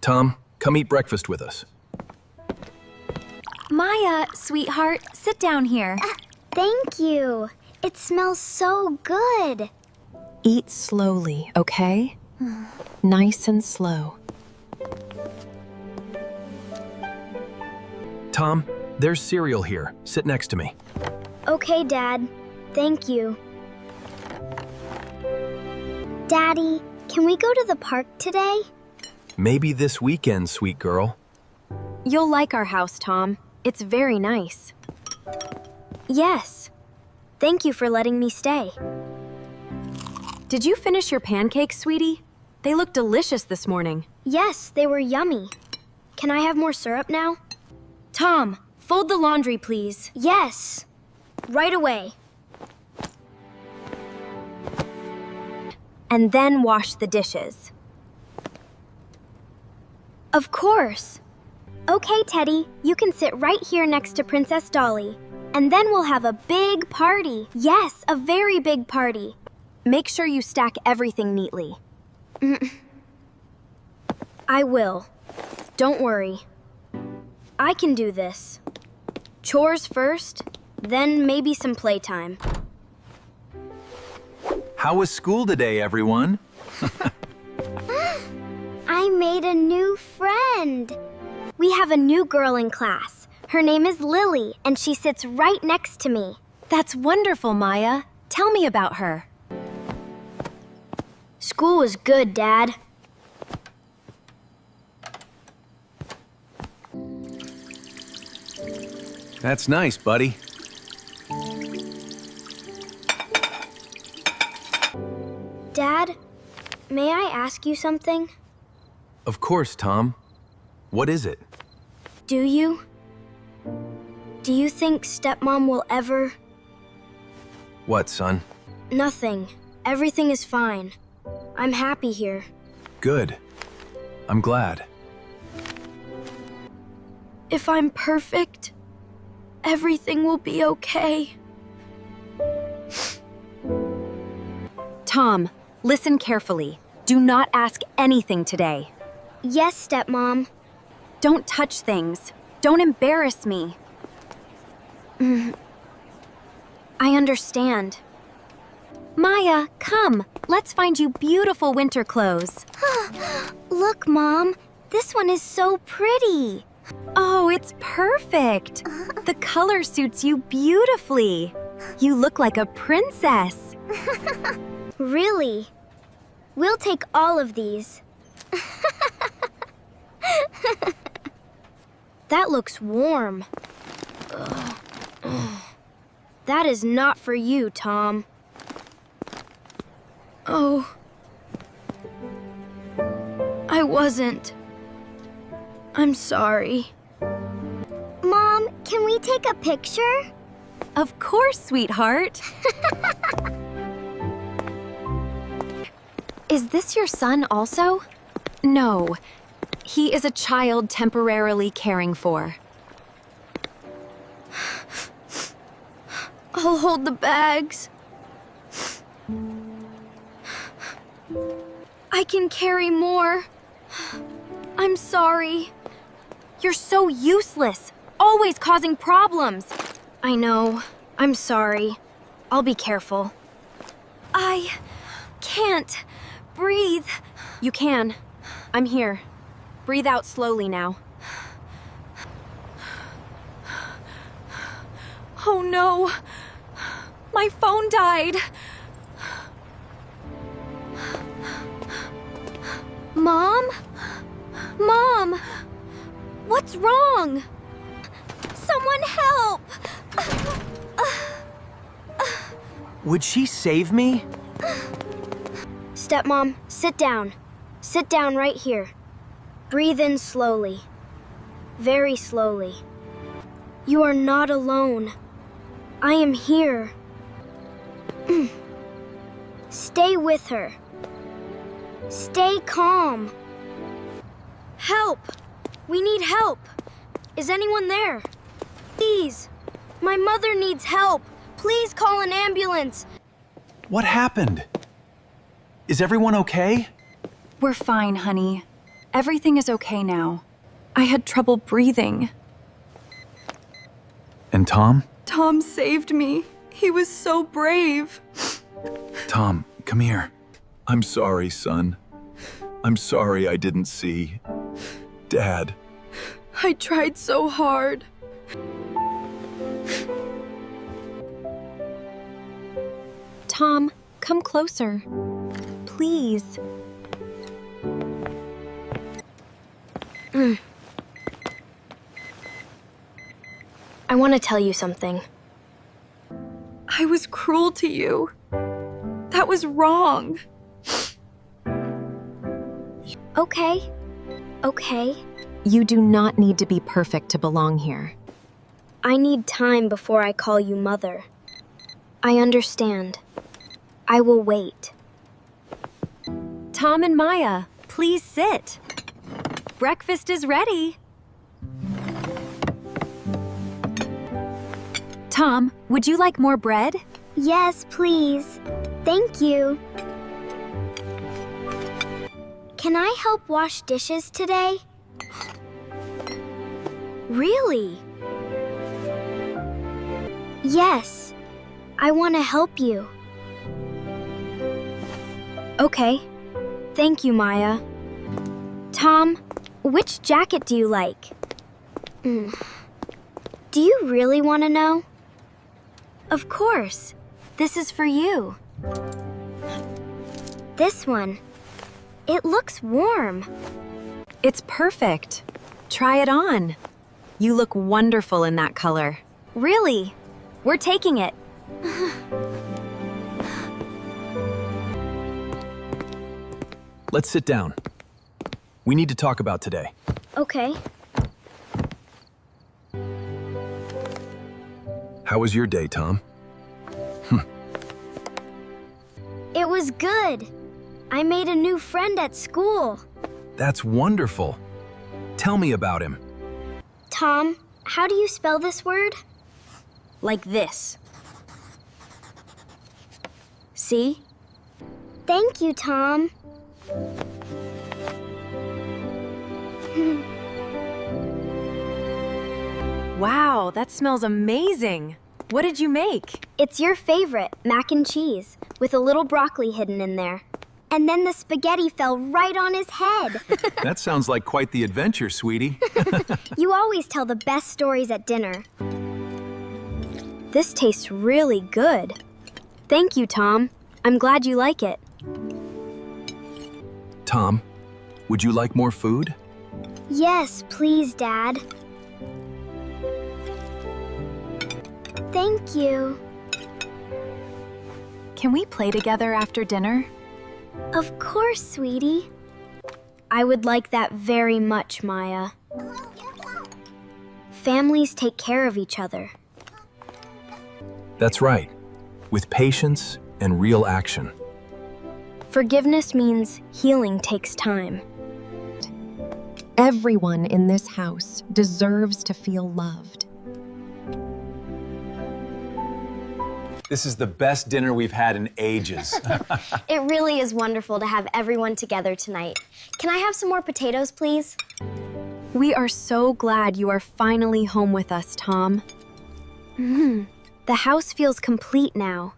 Tom, come eat breakfast with us. Maya, sweetheart, sit down here. Thank you. It smells so good. Eat slowly, okay? Nice and slow. Tom, there's cereal here. Sit next to me. Okay, Dad. Thank you. Daddy, can we go to the park today? Maybe this weekend, sweet girl. You'll like our house, Tom. It's very nice. Yes. Thank you for letting me stay. Did you finish your pancakes, sweetie? They look delicious this morning. Yes, they were yummy. Can I have more syrup now? Tom, fold the laundry, please. Yes. Right away. And then wash the dishes. Of course. Okay, Teddy, you can sit right here next to Princess Dolly. And then we'll have a big party. Yes, a very big party. Make sure you stack everything neatly. I will. Don't worry. I can do this. Chores first, then maybe some playtime. How was school today, everyone? I made a new friend. We have a new girl in class. Her name is Lily, and she sits right next to me. That's wonderful, Maya. Tell me about her. School was good, Dad. That's nice, buddy. Dad, may I ask you something? Of course, Tom. What is it? Do you think Stepmom will ever... What, son? Nothing. Everything is fine. I'm happy here. Good. I'm glad. If I'm perfect, everything will be okay. Tom, listen carefully. Do not ask anything today. Yes, Stepmom. Don't touch things. Don't embarrass me. I understand. Maya, come. Let's find you beautiful winter clothes. Look, Mom. This one is so pretty. Oh, it's perfect. The color suits you beautifully. You look like a princess. Really? We'll take all of these. That looks warm. That is not for you, Tom. Oh. I wasn't. I'm sorry. Mom, can we take a picture? Of course, sweetheart. Is this your son also? No. He is a child temporarily caring for. I'll hold the bags. I can carry more. I'm sorry. You're so useless, always causing problems. I know. I'm sorry. I'll be careful. I can't breathe. You can. I'm here. Breathe out slowly now. Oh no! My phone died! Mom? Mom! What's wrong? Someone help! Would she save me? Stepmom, sit down. Sit down right here. Breathe in slowly. Very slowly. You are not alone. I am here. Stay with her. Stay calm. Help! We need help. Is anyone there? Please. My mother needs help. Please call an ambulance. What happened? Is everyone okay? We're fine, honey. Everything is okay now. I had trouble breathing. And Tom? Tom saved me. He was so brave. Tom, come here. I'm sorry, son. I'm sorry I didn't see. Dad. I tried so hard. Tom, come closer. Please. I want to tell you something. I was cruel to you. That was wrong. Okay. Okay. You do not need to be perfect to belong here. I need time before I call you mother. I understand. I will wait. Tom and Maya, please sit. Breakfast is ready. Tom, would you like more bread? Yes, please. Thank you. Can I help wash dishes today? Really? Yes. I want to help you. Okay. Thank you, Maya. Tom, which jacket do you like? Do you really want to know? Of course. This is for you. This one. It looks warm. It's perfect. Try it on. You look wonderful in that color. Really? We're taking it. Let's sit down. We need to talk about today. Okay. How was your day, Tom? It was good. I made a new friend at school. That's wonderful. Tell me about him. Tom, how do you spell this word? Like this. See? Thank you, Tom. Wow, that smells amazing. What did you make? It's your favorite, mac and cheese, with a little broccoli hidden in there. And then the spaghetti fell right on his head. That sounds like quite the adventure, sweetie. You always tell the best stories at dinner. This tastes really good. Thank you, Tom. I'm glad you like it. Tom, would you like more food? Yes, please, Dad. Thank you. Can we play together after dinner? Of course, sweetie. I would like that very much, Maya. Families take care of each other. That's right. With patience and real action. Forgiveness means healing takes time. Everyone in this house deserves to feel loved. This is the best dinner we've had in ages. It really is wonderful to have everyone together tonight. Can I have some more potatoes, please? We are so glad you are finally home with us, Tom. The house feels complete now.